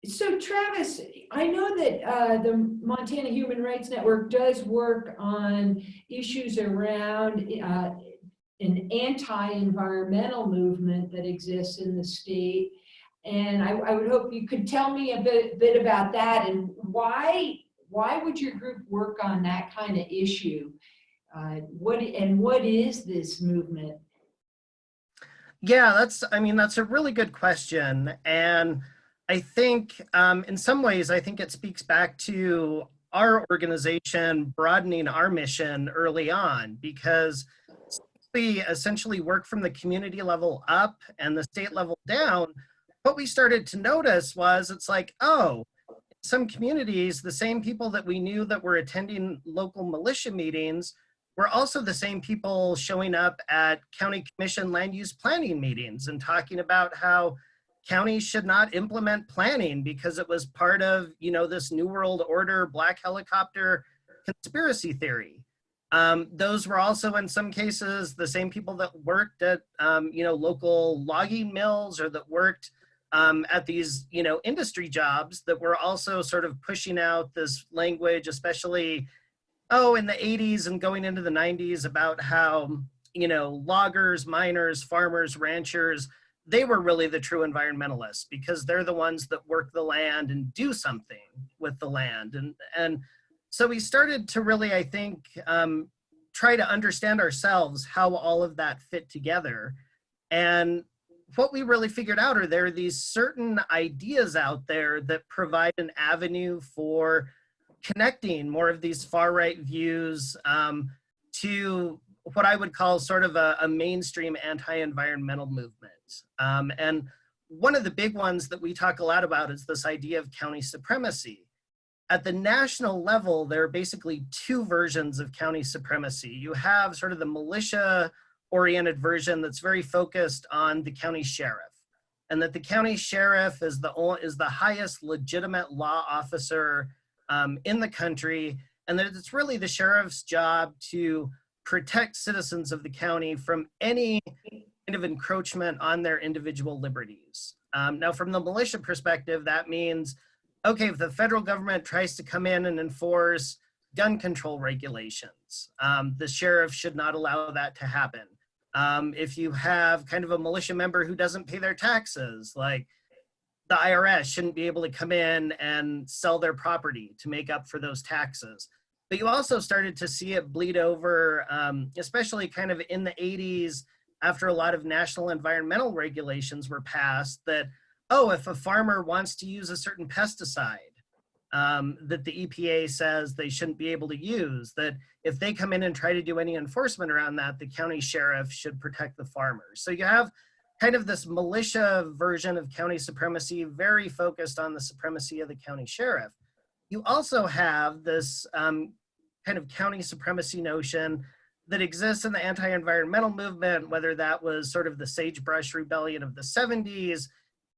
So Travis, I know that the Montana Human Rights Network does work on issues around an anti-environmental movement that exists in the state. And I would hope you could tell me a bit about that and why would your group work on that kind of issue? What is this movement? Yeah, that's a really good question. And I think in some ways, I think it speaks back to our organization broadening our mission early on because we essentially work from the community level up and the state level down. What we started to notice was it's like, oh, in some communities, the same people that we knew that were attending local militia meetings were also the same people showing up at county commission land use planning meetings and talking about how counties should not implement planning because it was part of, this New World Order black helicopter conspiracy theory. Those were also in some cases the same people that worked at, local logging mills or that worked at these, industry jobs that were also sort of pushing out this language, especially, in the 80s and going into the 90s about how, loggers, miners, farmers, ranchers, they were really the true environmentalists because they're the ones that work the land and do something with the land. And so we started to really, I think, try to understand ourselves how all of that fit together. And what we really figured out are there are these certain ideas out there that provide an avenue for connecting more of these far right views to what I would call sort of a mainstream anti-environmental movement. And one of the big ones that we talk a lot about is this idea of county supremacy. At the national level, there are basically two versions of county supremacy. You have sort of the militia-oriented version that's very focused on the county sheriff, and that the county sheriff is the highest legitimate law officer in the country, and that it's really the sheriff's job to protect citizens of the county from any kind of encroachment on their individual liberties. Now, from the militia perspective, that means, okay, if the federal government tries to come in and enforce gun control regulations, the sheriff should not allow that to happen. If you have kind of a militia member who doesn't pay their taxes, like the IRS shouldn't be able to come in and sell their property to make up for those taxes. But you also started to see it bleed over, especially kind of in the 80s, after a lot of national environmental regulations were passed, that, if a farmer wants to use a certain pesticide that the EPA says they shouldn't be able to use, that if they come in and try to do any enforcement around that, the county sheriff should protect the farmers. So you have kind of this militia version of county supremacy, very focused on the supremacy of the county sheriff. You also have this kind of county supremacy notion that exists in the anti-environmental movement, whether that was sort of the sagebrush rebellion of the 70s,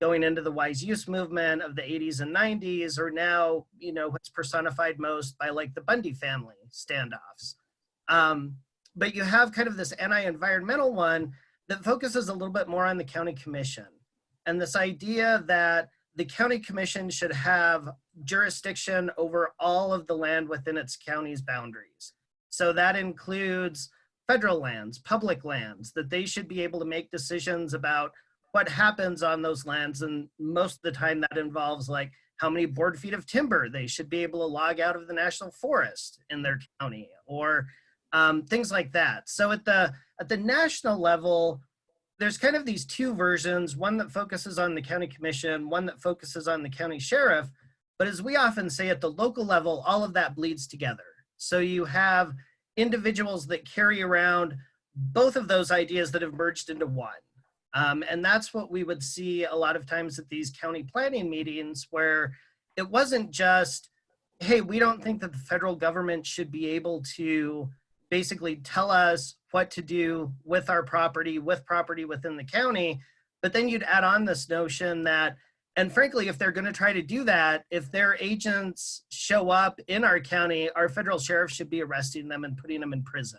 going into the wise use movement of the 80s and 90s, or now, what's personified most by like the Bundy family standoffs. But you have kind of this anti-environmental one that focuses a little bit more on the county commission. And this idea that the county commission should have jurisdiction over all of the land within its county's boundaries. So that includes federal lands, public lands, that they should be able to make decisions about what happens on those lands. And most of the time that involves like how many board feet of timber they should be able to log out of the national forest in their county, or things like that. So at the national level, there's kind of these two versions, one that focuses on the county commission, one that focuses on the county sheriff. But as we often say, at the local level, all of that bleeds together. So you have individuals that carry around both of those ideas that have merged into one. And that's what we would see a lot of times at these county planning meetings, where it wasn't just, hey, we don't think that the federal government should be able to basically tell us what to do with our property, with property within the county. But then you'd add on this notion that, and frankly, if they're going to try to do that, if their agents show up in our county, our federal sheriff should be arresting them and putting them in prison.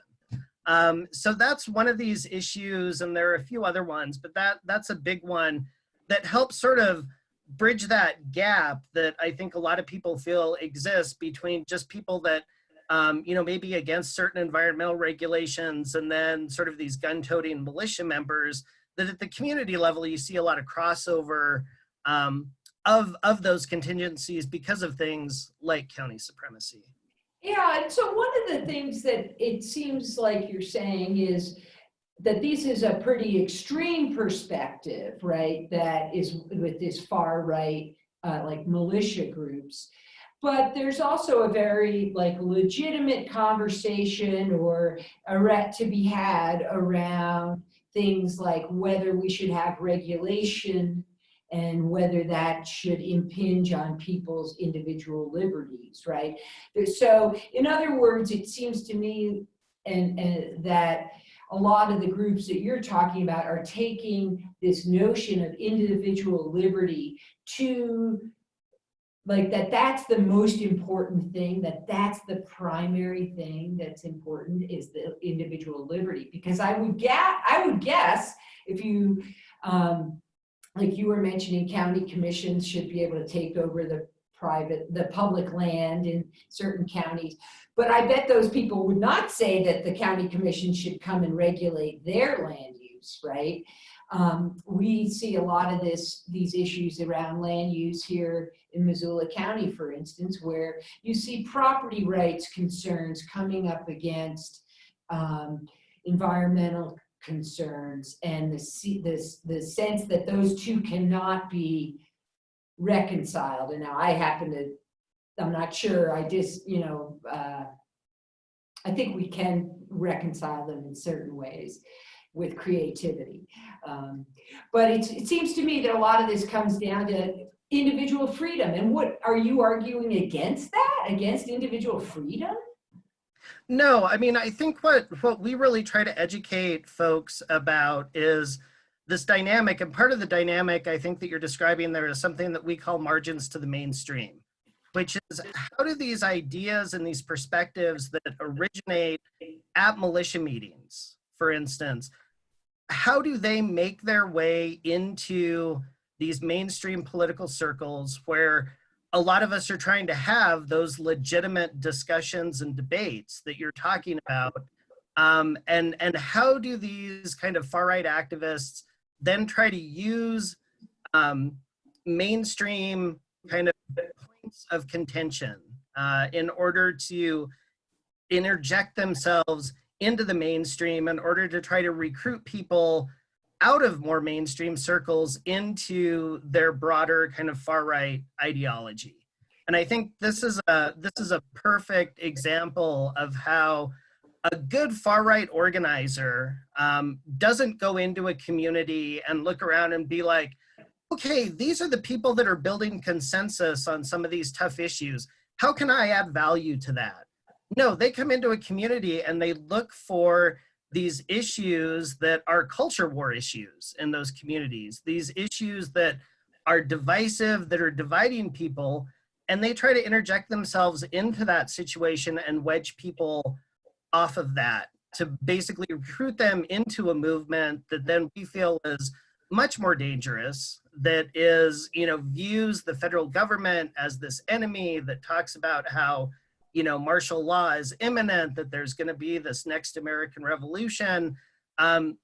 So that's one of these issues, and there are a few other ones, but that's a big one that helps sort of bridge that gap that I think a lot of people feel exists between just people that, you know, maybe against certain environmental regulations, and then sort of these gun-toting militia members, that at the community level, you see a lot of crossover of those contingencies because of things like county supremacy. Yeah, and so one of the things that it seems like you're saying is that this is a pretty extreme perspective, right? That is with this far right, like militia groups. But there's also a very like legitimate conversation or to be had around things like whether we should have regulation and whether that should impinge on people's individual liberties, right? So in other words, it seems to me and that a lot of the groups that you're talking about are taking this notion of individual liberty to like that's the most important thing, that's the primary thing that's important is the individual liberty. Because I would guess if you, like you were mentioning, county commissions should be able to take over the public land in certain counties. But I bet those people would not say that the county commission should come and regulate their land use, right? We see a lot of these issues around land use here in Missoula County, for instance, where you see property rights concerns coming up against environmental concerns, and the sense that those two cannot be reconciled. And now I'm not sure, I just, you know, I think we can reconcile them in certain ways with creativity. But it seems to me that a lot of this comes down to individual freedom. And what are you arguing against that? Against individual freedom? No, I mean, I think what we really try to educate folks about is this dynamic. And part of the dynamic I think that you're describing there is something that we call margins to the mainstream, which is how do these ideas and these perspectives that originate at militia meetings, for instance, how do they make their way into these mainstream political circles where a lot of us are trying to have those legitimate discussions and debates that you're talking about? And how do these kind of far-right activists then try to use mainstream kind of points of contention in order to interject themselves into the mainstream in order to try to recruit people out of more mainstream circles into their broader kind of far-right ideology? And I think this is a perfect example of how a good far-right organizer doesn't go into a community and look around and be like, okay, these are the people that are building consensus on some of these tough issues. How can I add value to that? No, they come into a community and they look for these issues that are culture war issues in those communities, these issues that are divisive, that are dividing people, and they try to interject themselves into that situation and wedge people off of that to basically recruit them into a movement that then we feel is much more dangerous, that is, you know, views the federal government as this enemy, that talks about how, you know, martial law is imminent, that there's going to be this next American Revolution.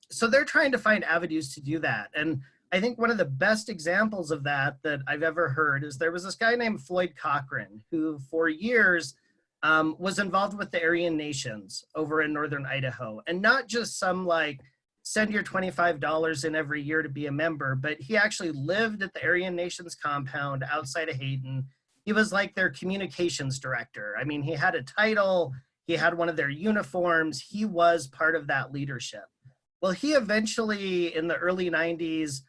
So they're trying to find avenues to do that. And I think one of the best examples of that I've ever heard is there was this guy named Floyd Cochran, who for years was involved with the Aryan Nations over in northern Idaho. And not just some like, send your $25 in every year to be a member, but he actually lived at the Aryan Nations compound outside of Hayden. He was like their communications director. I mean, he had a title, he had one of their uniforms, he was part of that leadership. Well, he eventually, in the early 90s,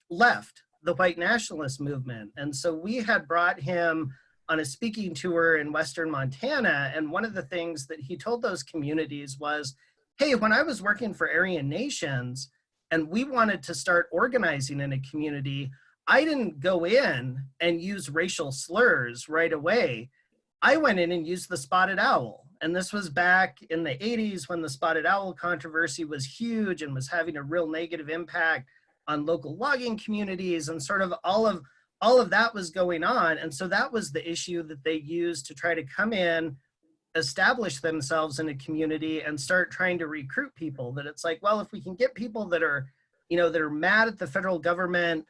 left the white nationalist movement. And so we had brought him on a speaking tour in Western Montana. And one of the things that he told those communities was, hey, when I was working for Aryan Nations and we wanted to start organizing in a community, I didn't go in and use racial slurs right away. I went in and used the spotted owl. And this was back in the 80s when the spotted owl controversy was huge and was having a real negative impact on local logging communities, and sort of all all of that was going on. And so that was the issue that they used to try to come in, establish themselves in a community and start trying to recruit people. That it's like, well, if we can get people that are, that are mad at the federal government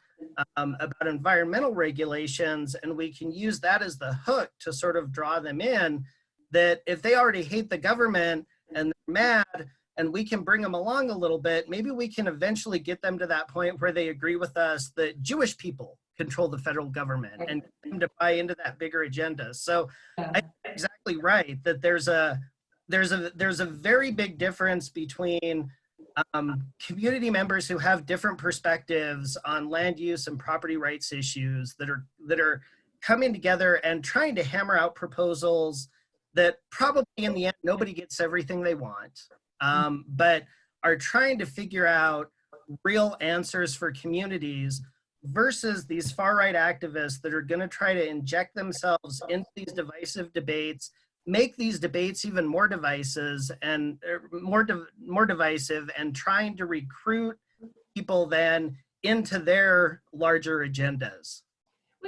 about environmental regulations, and we can use that as the hook to sort of draw them in, that if they already hate the government and they're mad, and we can bring them along a little bit, maybe we can eventually get them to that point where they agree with us that Jewish people control the federal government and get them to buy into that bigger agenda. So I think you're exactly right that there's a very big difference between community members who have different perspectives on land use and property rights issues that are coming together and trying to hammer out proposals that probably in the end nobody gets everything they want, but are trying to figure out real answers for communities, versus these far-right activists that are going to try to inject themselves into these divisive debates, make these debates even more divisive and more divisive, and trying to recruit people then into their larger agendas.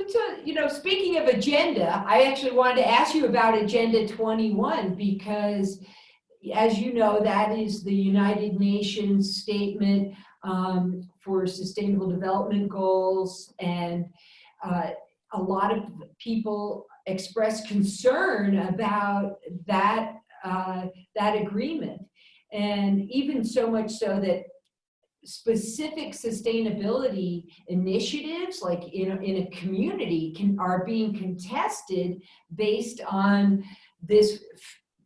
So, speaking of agenda, I actually wanted to ask you about Agenda 21, because as you know, that is the United Nations statement for Sustainable Development Goals, and a lot of people express concern about that agreement, and even so much so that specific sustainability initiatives, like in a community, are being contested based on this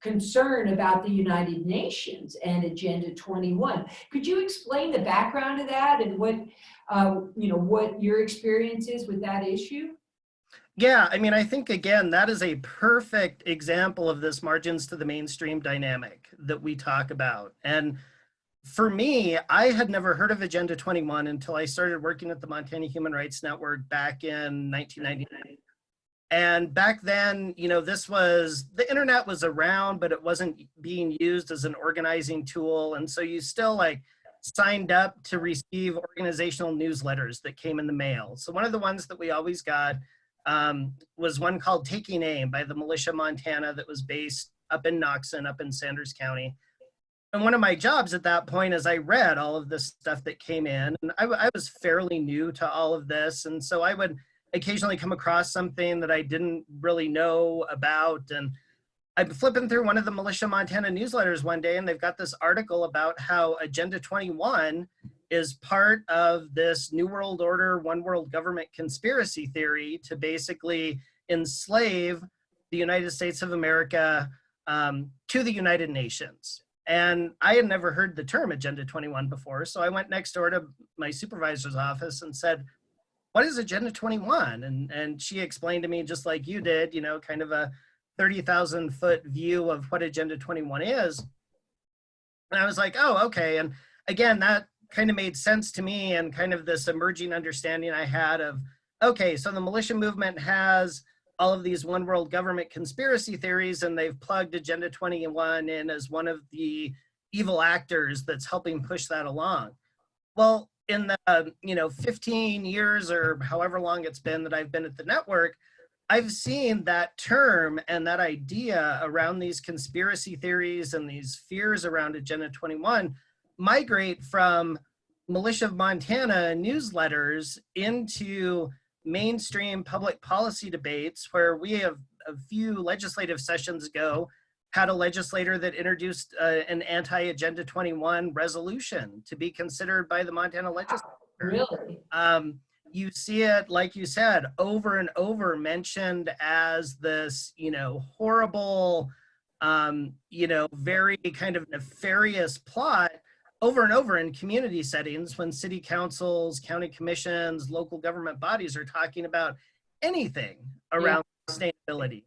concern about the United Nations and Agenda 21. Could you explain the background of that and what your experience is with that issue? Yeah, I mean, I think, again, that is a perfect example of this margins to the mainstream dynamic that we talk about. And for me, I had never heard of Agenda 21 until I started working at the Montana Human Rights Network back in 1999. And back then, the internet was around, but it wasn't being used as an organizing tool. And so you still signed up to receive organizational newsletters that came in the mail. So one of the ones that we always got was one called Taking Aim by the Militia Montana that was based up in Knoxon, up in Sanders County. And one of my jobs at that point is I read all of this stuff that came in, and I was fairly new to all of this. And so I would occasionally come across something that I didn't really know about. And I'm flipping through one of the Militia Montana newsletters one day, and they've got this article about how Agenda 21 is part of this New World Order, one world government conspiracy theory to basically enslave the United States of America to the United Nations. And I had never heard the term Agenda 21 before. So I went next door to my supervisor's office and said, what is Agenda 21? And she explained to me, just like you did, kind of a 30,000 foot view of what Agenda 21 is. And I was like, oh, okay. And again, that kind of made sense to me, and kind of this emerging understanding I had of, okay, so the militia movement has all of these one world government conspiracy theories, and they've plugged Agenda 21 in as one of the evil actors that's helping push that along. Well, in the 15 years or however long it's been that I've been at the network, I've seen that term and that idea around these conspiracy theories and these fears around Agenda 21 migrate from Militia of Montana newsletters into mainstream public policy debates, where we have a few legislative sessions ago had a legislator that introduced an anti-Agenda 21 resolution to be considered by the Montana legislature. Really? You see it, like you said, over and over mentioned as this, horrible, very kind of nefarious plot over and over in community settings when city councils, county commissions, local government bodies are talking about anything around sustainability.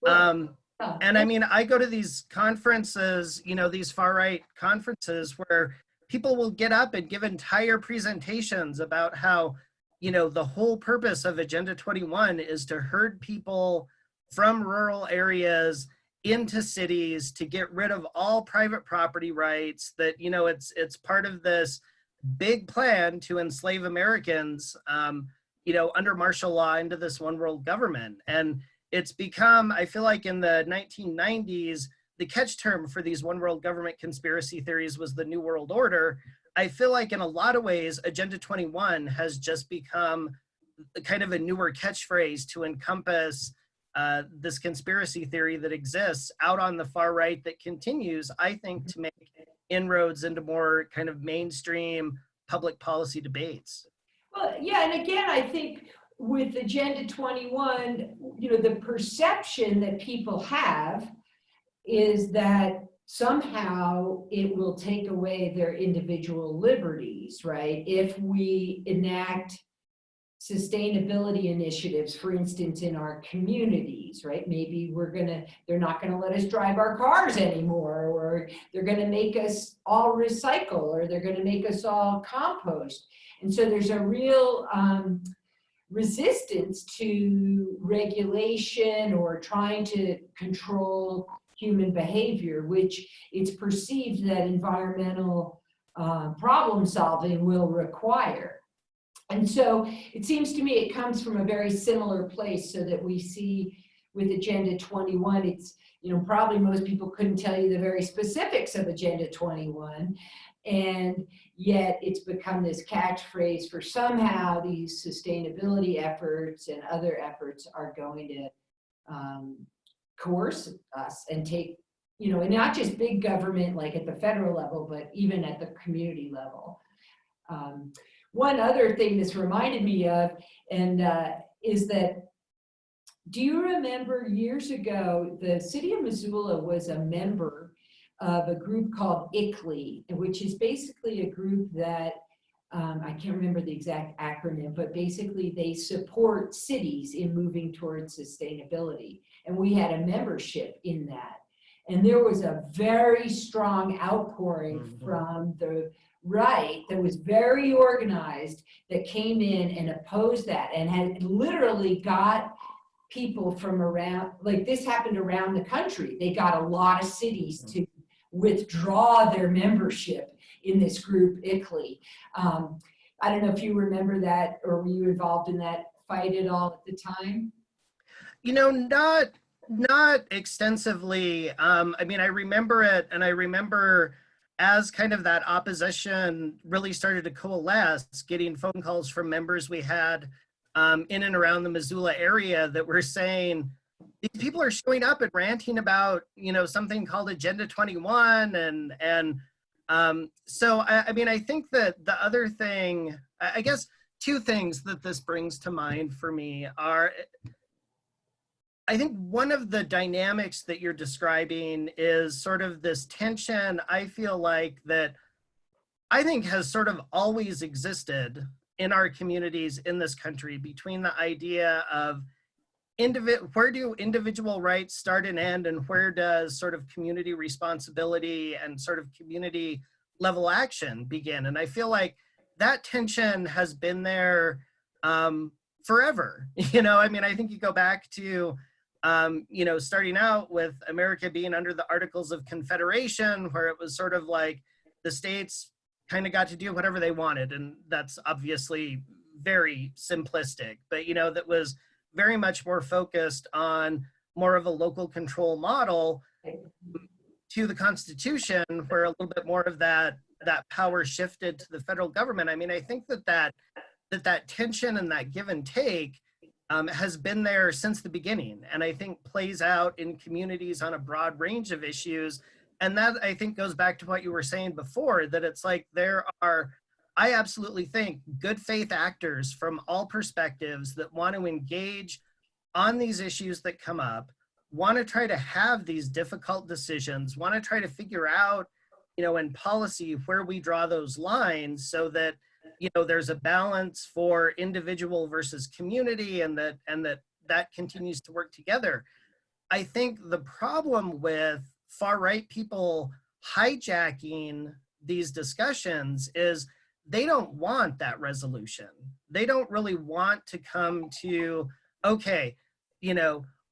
And I mean, I go to these conferences, these far-right conferences where people will get up and give entire presentations about how, the whole purpose of Agenda 21 is to herd people from rural areas into cities to get rid of all private property rights, that, it's part of this big plan to enslave Americans, under martial law into this one world government. And it's become, I feel like in the 1990s, the catch term for these one world government conspiracy theories was the New World Order. I feel like in a lot of ways, Agenda 21 has just become kind of a newer catchphrase to encompass this conspiracy theory that exists out on the far right that continues, I think, to make inroads into more kind of mainstream public policy debates. Well, yeah, and again, I think with Agenda 21, the perception that people have is that somehow it will take away their individual liberties, right? If we enact sustainability initiatives, for instance, in our communities, right? Maybe they're not gonna let us drive our cars anymore, or they're gonna make us all recycle, or they're gonna make us all compost. And so there's a real resistance to regulation or trying to control human behavior, which it's perceived that environmental problem solving will require. And so it seems to me it comes from a very similar place, so that we see with Agenda 21, it's, probably most people couldn't tell you the very specifics of Agenda 21. And yet it's become this catchphrase for somehow these sustainability efforts and other efforts are going to coerce us and take, and not just big government like at the federal level, but even at the community level. One other thing this reminded me of, and is that, do you remember years ago, the city of Missoula was a member of a group called ICLEI, which is basically a group that, I can't remember the exact acronym, but basically they support cities in moving towards sustainability. And we had a membership in that. And there was a very strong outpouring from the right that was very organized, that came in and opposed that, and had literally got people from around, like this happened around the country. They got a lot of cities to withdraw their membership in this group, ICLEI. I don't know if you remember that, or were you involved in that fight at all at the time? Not extensively. I mean, I remember it, and I remember as kind of that opposition really started to coalesce, getting phone calls from members we had in and around the Missoula area that were saying, these people are showing up and ranting about, something called Agenda 21. And so, I mean, I think that the other thing, I guess two things that this brings to mind for me are, I think one of the dynamics that you're describing is sort of this tension, I feel like, that I think has sort of always existed in our communities in this country, between the idea of where do individual rights start and end, and where does sort of community responsibility and sort of community level action begin. And I feel like that tension has been there forever. I mean, I think you go back to starting out with America being under the Articles of Confederation, where it was sort of like the states kind of got to do whatever they wanted. And that's obviously very simplistic, but, that was very much more focused on more of a local control model, to the Constitution, where a little bit more of that power shifted to the federal government. I mean, I think that tension and that give and take has been there since the beginning, and I think plays out in communities on a broad range of issues. And that, I think, goes back to what you were saying before, that it's like I absolutely think good faith actors from all perspectives that want to engage on these issues that come up, want to try to have these difficult decisions, want to try to figure out, in policy where we draw those lines, so that there's a balance for individual versus community, and that continues to work together. I think the problem with far right people hijacking these discussions is they don't want that resolution. They don't really want to come to, okay,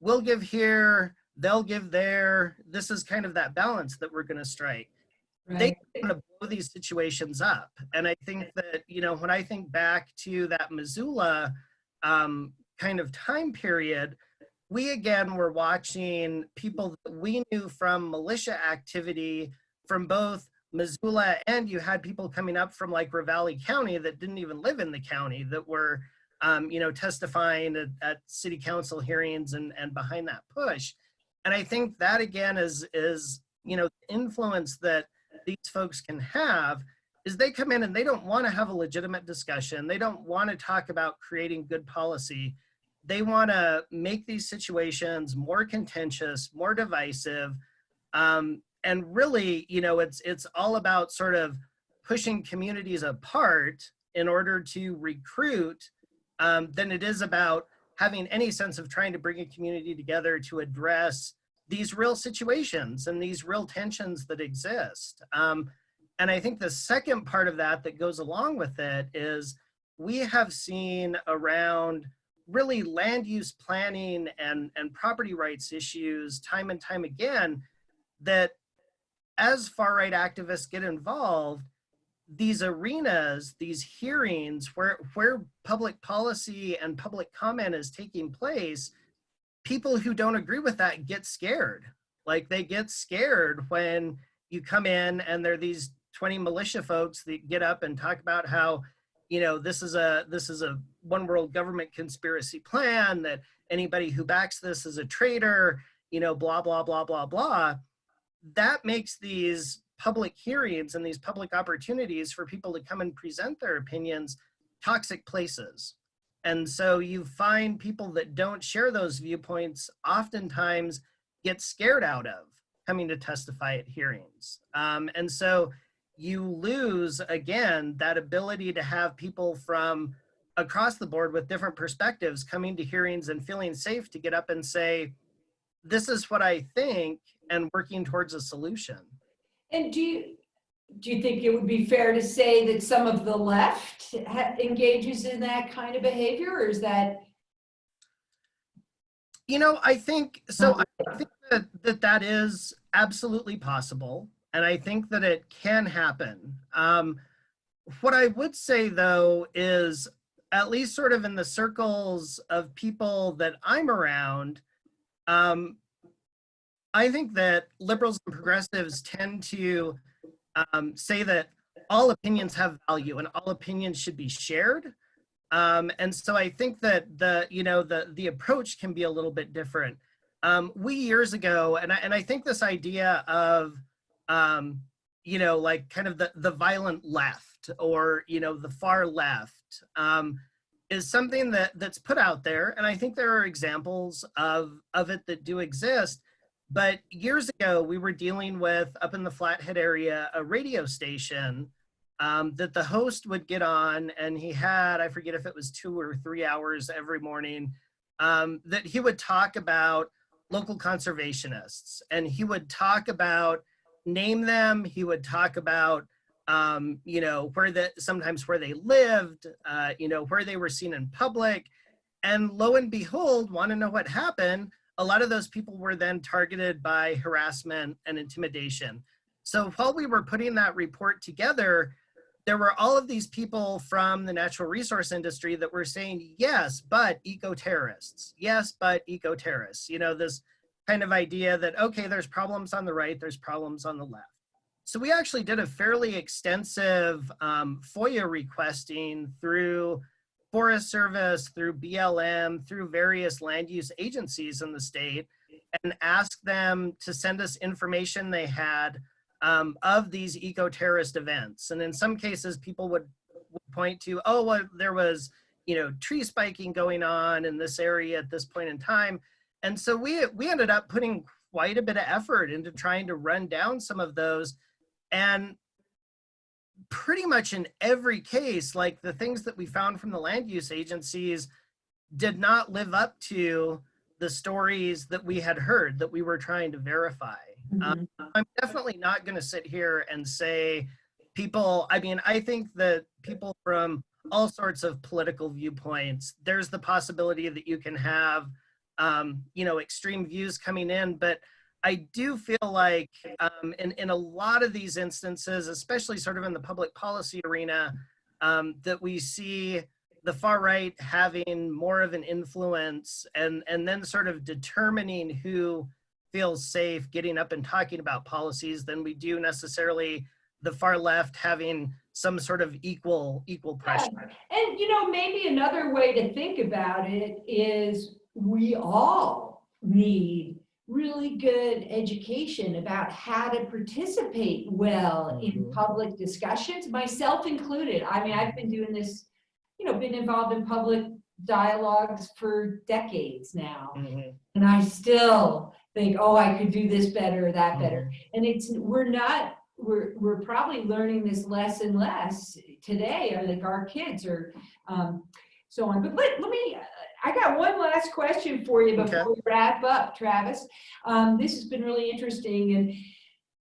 we'll give here, they'll give there. This is kind of that balance that we're going to strike. Right. They want to blow these situations up. And I think that, when I think back to that Missoula kind of time period, we again were watching people that we knew from militia activity from both Missoula, and you had people coming up from like Ravalli County that didn't even live in the county that were, testifying at city council hearings and behind that push. And I think that again is the influence that these folks can have is they come in and they don't want to have a legitimate discussion. They don't want to talk about creating good policy. They want to make these situations more contentious, more divisive. And really, it's all about sort of pushing communities apart in order to recruit than it is about having any sense of trying to bring a community together to address these real situations and these real tensions that exist. And I think the second part of that goes along with it is we have seen around really land use planning and property rights issues time and time again that as far-right activists get involved, these arenas, these hearings where public policy and public comment is taking place, people who don't agree with that get scared. Like they get scared when you come in and there are these 20 militia folks that get up and talk about how, this is a one world government conspiracy plan, that anybody who backs this is a traitor, blah, blah, blah, blah, blah. That makes these public hearings and these public opportunities for people to come and present their opinions toxic places. And so you find people that don't share those viewpoints oftentimes get scared out of coming to testify at hearings. And so you lose, again, that ability to have people from across the board with different perspectives coming to hearings and feeling safe to get up and say, this is what I think, and working towards a solution. And do you think it would be fair to say that some of the left engages in that kind of behavior, or is that? I think so. I think that is absolutely possible, and I think that it can happen. What I would say, though, is at least sort of in the circles of people that I'm around, I think that liberals and progressives tend to say that all opinions have value and all opinions should be shared. And so I think that the approach can be a little bit different. We years ago, and I think this idea of like kind of the violent left or the far left is something that's put out there, and I think there are examples of it that do exist. But years ago, we were dealing with, up in the Flathead area, a radio station that the host would get on, and he had, I forget if it was 2 or 3 hours every morning, that he would talk about local conservationists. And he would talk about, name them, he would talk about, sometimes where they lived, where they were seen in public. And lo and behold, want to know what happened? A lot of those people were then targeted by harassment and intimidation. So while we were putting that report together, there were all of these people from the natural resource industry that were saying, yes, but eco-terrorists. Yes, but eco-terrorists. This kind of idea that, okay, there's problems on the right, there's problems on the left. So we actually did a fairly extensive FOIA requesting through Forest Service, through BLM, through various land use agencies in the state, and asked them to send us information they had of these eco-terrorist events. And in some cases, people would point to, oh, well, there was, tree spiking going on in this area at this point in time. And so we ended up putting quite a bit of effort into trying to run down some of those. And pretty much in every case, like the things that we found from the land use agencies did not live up to the stories that we had heard that we were trying to verify. Mm-hmm. I'm definitely not going to sit here and say I think that people from all sorts of political viewpoints, there's the possibility that you can have, extreme views coming in, but I do feel like in a lot of these instances, especially sort of in the public policy arena, that we see the far right having more of an influence, and then sort of determining who feels safe getting up and talking about policies than we do necessarily the far left having some sort of equal pressure. And, you know, maybe another way to think about it is we all need really good education about how to participate well in public discussions, myself included. I mean, I've been doing this, you know, been involved in public dialogues for decades now. And I still think, oh, I could do this better or that better. And we're probably learning this less and less today. Like our kids are so on. But let me, I got one last question for you before we wrap up, Travis. This has been really interesting. And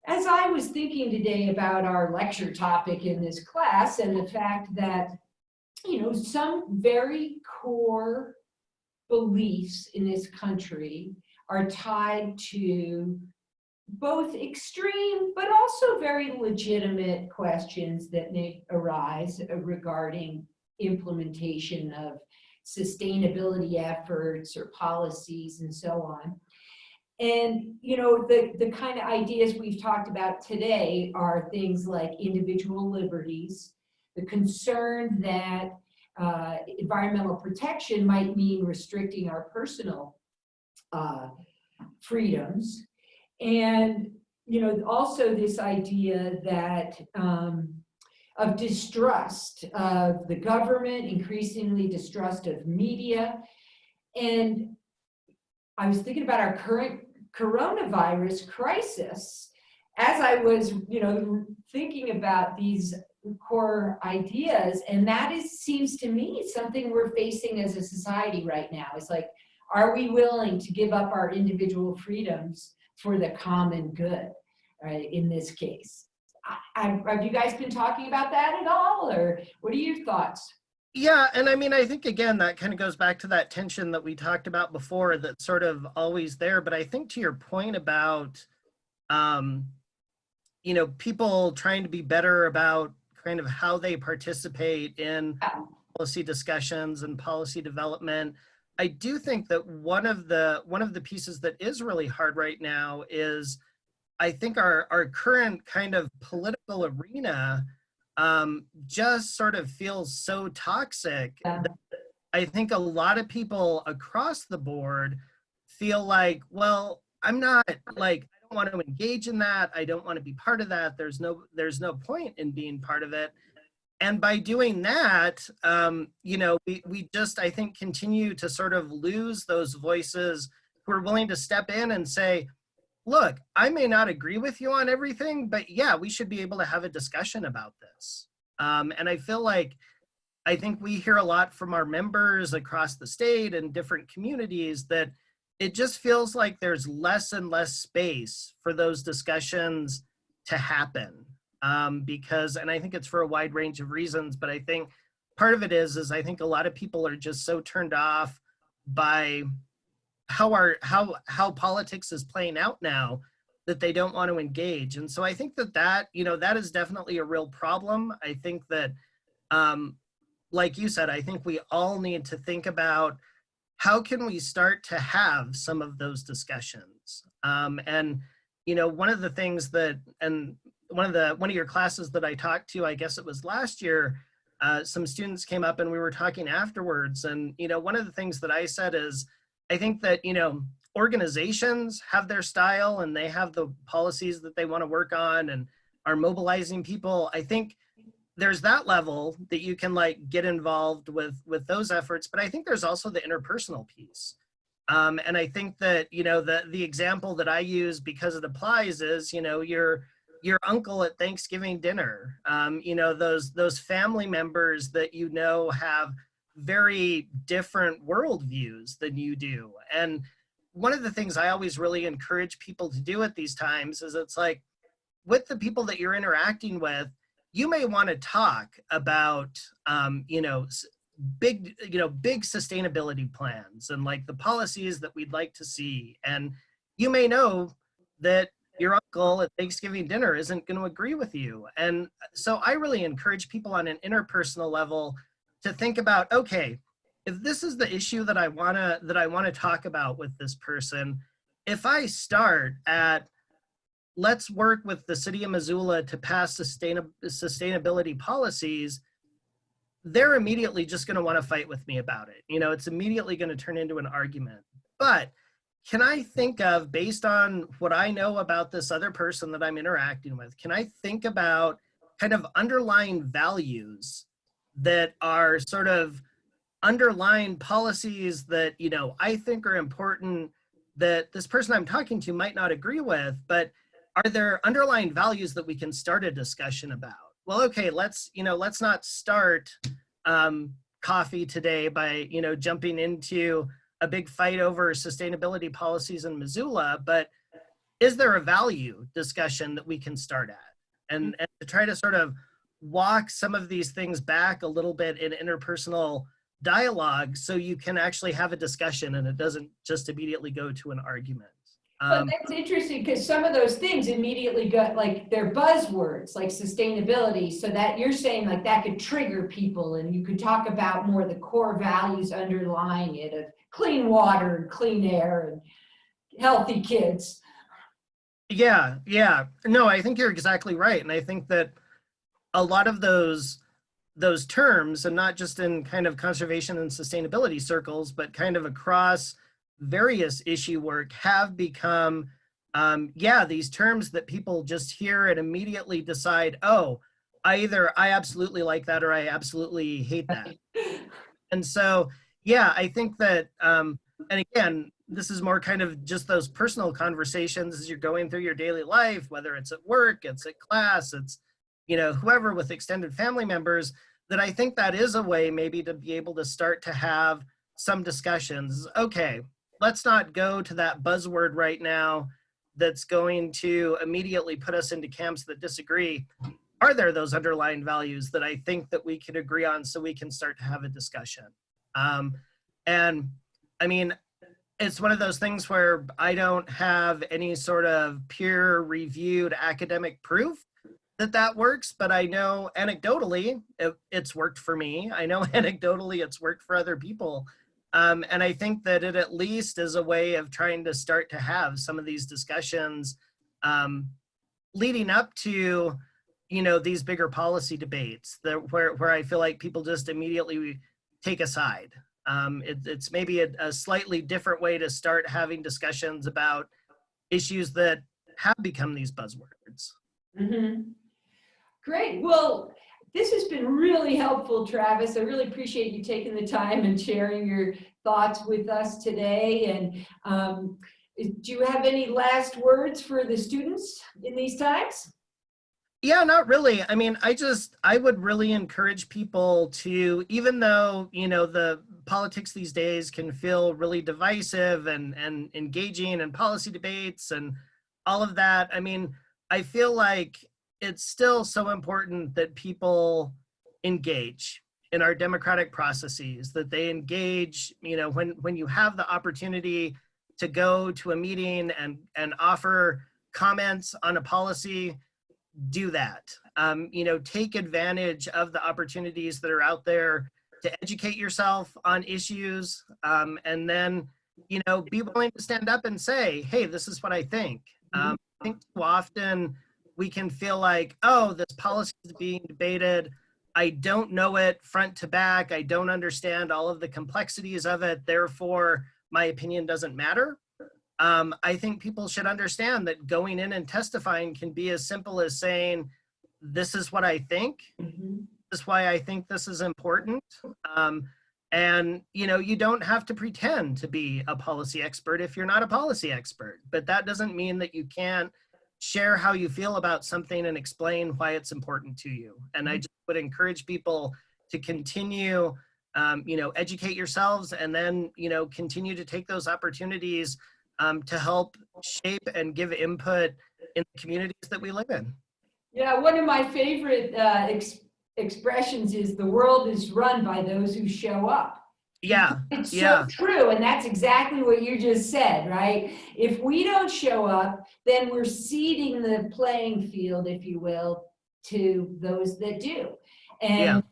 as I was thinking today about our lecture topic in this class and the fact that, you know, some very core beliefs in this country are tied to both extreme, but also very legitimate questions that may arise regarding implementation of sustainability efforts or policies and so on. And, you know, the kind of ideas we've talked about today are things like individual liberties, the concern that environmental protection might mean restricting our personal freedoms. And, you know, also this idea that of distrust of the government, increasingly distrust of media. And I was thinking about our current coronavirus crisis as I was, you know, thinking about these core ideas. And that seems to me something we're facing as a society right now. It's like, are we willing to give up our individual freedoms for the common good, right, in this case? Have you guys been talking about that at all, or what are your thoughts? Yeah, and I mean, I think, again, that kind of goes back to that tension that we talked about before that's sort of always there. But I think to your point about, you know, people trying to be better about kind of how they participate in policy discussions and policy development, I do think that one of the pieces that is really hard right now is, I think our current kind of political arena just sort of feels so toxic that I think a lot of people across the board feel like, well, I'm not, like, I don't want to engage in that. I don't want to be part of that. There's no point in being part of it. And by doing that, you know, we just, I think, continue to sort of lose those voices who are willing to step in and say, look, I may not agree with you on everything, but yeah, we should be able to have a discussion about this. And I feel like, I think we hear a lot from our members across the state and different communities that it just feels like there's less and less space for those discussions to happen. Because, and I think it's for a wide range of reasons, but I think part of it is I think a lot of people are just so turned off by how politics is playing out now that they don't want to engage. And so I think that you know, that is definitely a real problem. I think that, like you said, I think we all need to think about how can we start to have some of those discussions. And, you know, one of the things that, and one of your classes that I talked to, I guess it was last year, some students came up and we were talking afterwards. And, you know, one of the things that I said is, I think that, you know, organizations have their style and they have the policies that they want to work on and are mobilizing people. I think there's that level that you can, like, get involved with those efforts, but I think there's also the interpersonal piece. And I think that, you know, the example that I use because it applies is, you know, your uncle at Thanksgiving dinner, you know, those family members that, you know, have very different worldviews than you do. And one of the things I always really encourage people to do at these times is, it's like, with the people that you're interacting with, you may want to talk about, you know, big sustainability plans and, like, the policies that we'd like to see. And you may know that your uncle at Thanksgiving dinner isn't going to agree with you. And so I really encourage people on an interpersonal level to think about, okay, if this is the issue that I wanna talk about with this person, if I start at let's work with the city of Missoula to pass sustainability policies, they're immediately just going to want to fight with me about it. You know, it's immediately going to turn into an argument. But can I think of, based on what I know about this other person that I'm interacting with, can I think about kind of underlying values that are sort of underlying policies that, you know, I think are important that this person I'm talking to might not agree with, but are there underlying values that we can start a discussion about? Well, okay, let's not start coffee today by, jumping into a big fight over sustainability policies in Missoula, but is there a value discussion that we can start at? And to try to sort of walk some of these things back a little bit in interpersonal dialogue so you can actually have a discussion and it doesn't just immediately go to an argument. But that's interesting because some of those things immediately got like they're buzzwords like sustainability. So that you're saying like that could trigger people and you could talk about more the core values underlying it of clean water and clean air and healthy kids. Yeah. No, I think you're exactly right. And I think that a lot of those terms, and not just in kind of conservation and sustainability circles, but kind of across various issue work, have become, these terms that people just hear and immediately decide, oh, I absolutely like that or I absolutely hate that. And so, yeah, I think that, and again, this is more kind of just those personal conversations as you're going through your daily life, whether it's at work, it's at class, it's, whoever with extended family members, that I think that is a way maybe to be able to start to have some discussions. Okay, let's not go to that buzzword right now that's going to immediately put us into camps that disagree. Are there those underlying values that I think that we can agree on so we can start to have a discussion? And I mean, it's one of those things where I don't have any sort of peer-reviewed academic proof that works, but I know anecdotally it's worked for me. I know anecdotally it's worked for other people. And I think that it at least is a way of trying to start to have some of these discussions leading up to, these bigger policy debates where I feel like people just immediately take a side. It's maybe a slightly different way to start having discussions about issues that have become these buzzwords. Mm-hmm. Great. Well, this has been really helpful, Travis. I really appreciate you taking the time and sharing your thoughts with us today. And do you have any last words for the students in these times? Yeah, not really. I mean, I would really encourage people to, even though, the politics these days can feel really divisive and engaging in policy debates and all of that. I mean, I feel like it's still so important that people engage in our democratic processes, that they engage, when you have the opportunity to go to a meeting and offer comments on a policy, do that. Take advantage of the opportunities that are out there to educate yourself on issues, and then, be willing to stand up and say, hey, this is what I think. I think too often we can feel like, oh, this policy is being debated. I don't know it front to back. I don't understand all of the complexities of it. Therefore, my opinion doesn't matter. I think people should understand that going in and testifying can be as simple as saying, this is what I think. Mm-hmm. This is why I think this is important. And, you don't have to pretend to be a policy expert if you're not a policy expert, but that doesn't mean that you can't share how you feel about something and explain why it's important to you. And I just would encourage people to continue, educate yourselves and then, continue to take those opportunities to help shape and give input in the communities that we live in. Yeah, one of my favorite expressions is the world is run by those who show up. Yeah. It's so true. And that's exactly what you just said, right? If we don't show up, then we're ceding the playing field, if you will, to those that do. And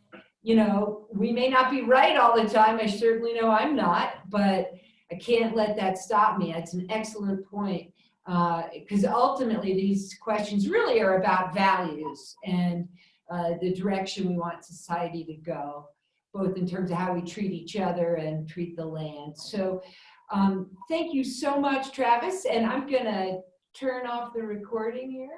you know, we may not be right all the time. I certainly know I'm not, but I can't let that stop me. That's an excellent point. Because ultimately these questions really are about values and the direction we want society to go, both in terms of how we treat each other and treat the land. So thank you so much, Travis. And I'm gonna turn off the recording here.